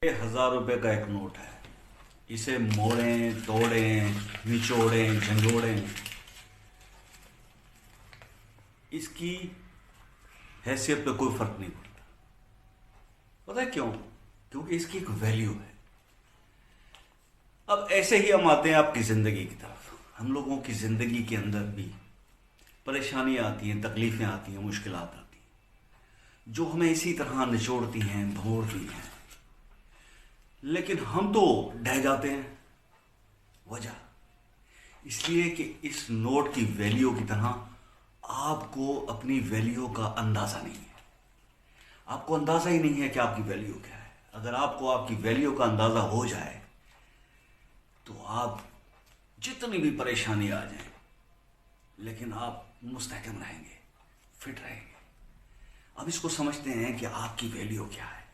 1000 रुपए का एक नोट है। इसे मोड़ें, तोड़ें, निचोड़ें, झंझोड़ें, इसकी हैसियत पे कोई फर्क नहीं पड़ता। पता है क्यों? क्योंकि इसकी एक वैल्यू है। अब ऐसे ही हम आते हैं आपकी जिंदगी की तरफ। हम लोगों की जिंदगी के अंदर भी परेशानियां आती हैं, तकलीफें आती हैं, मुश्किलात आती हैं, जो हमें इसी तरह निचोड़ती हैं, भोरती हैं। लेकिन हम तो ढह जाते हैं। वजह इसलिए कि इस नोट की वैल्यू की तरह आपको अपनी वैल्यू का अंदाजा नहीं है। आपको अंदाजा ही नहीं है कि आपकी वैल्यू क्या है। अगर आपको आपकी वैल्यू का अंदाजा हो जाए तो आप जितनी भी परेशानी आ जाए, लेकिन आप मुस्तहकम रहेंगे, फिट रहेंगे। अब इसको समझते हैं कि आपकी वैल्यू क्या है।